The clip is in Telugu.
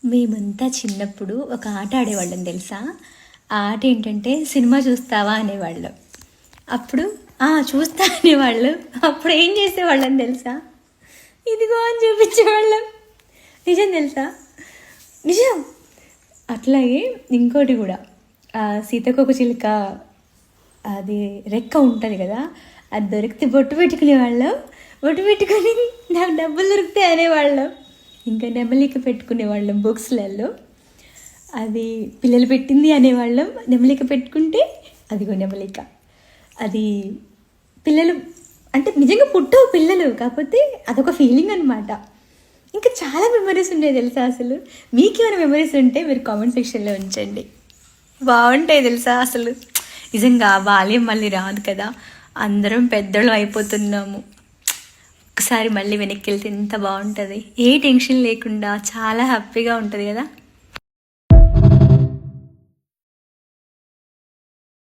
మేమంతా చిన్నప్పుడు ఒక ఆట ఆడేవాళ్ళం తెలుసా? ఆ ఆట ఏంటంటే సినిమా చూస్తావా అనేవాళ్ళం. అప్పుడు చూస్తా అనేవాళ్ళు. అప్పుడు ఏం చేసేవాళ్ళం తెలుసా? ఇదిగో అని చూపించేవాళ్ళం. నిజం తెలుసా? నిజం. అట్లాగే ఇంకోటి కూడా, సీతకొక చిలుక అది రెక్క ఉంటుంది కదా, అది దొరికితే బొట్టు పెట్టుకునేవాళ్ళం. బొట్టు పెట్టుకొని నాకు డబ్బులు దొరుకుతాయి అనేవాళ్ళం. ఇంకా నెమలిక పెట్టుకునేవాళ్ళం బుక్స్లలో. అది పిల్లలు పెట్టింది అనేవాళ్ళం. నెమలిక పెట్టుకుంటే అదిగో నెమలిక. అది పిల్లలు అంటే నిజంగా పుట్టవు పిల్లలు, కాకపోతే అదొక ఫీలింగ్ అనమాట. ఇంకా చాలా మెమరీస్ ఉన్నాయి తెలుసా అసలు. మీకు ఏమైనా మెమరీస్ ఉంటే మీరు కామెంట్ సెక్షన్లో ఉంచండి. బాగుంటాయి తెలుసా అసలు. నిజంగా బాల్యం మళ్ళీ రాదు కదా, అందరం పెద్దలు అయిపోతున్నాము. ఒకసారి మళ్ళీ వెనక్కి వెళ్తే ఎంత బాగుంటుంది. ఏ టెన్షన్ లేకుండా చాలా హ్యాపీగా ఉంటుంది కదా.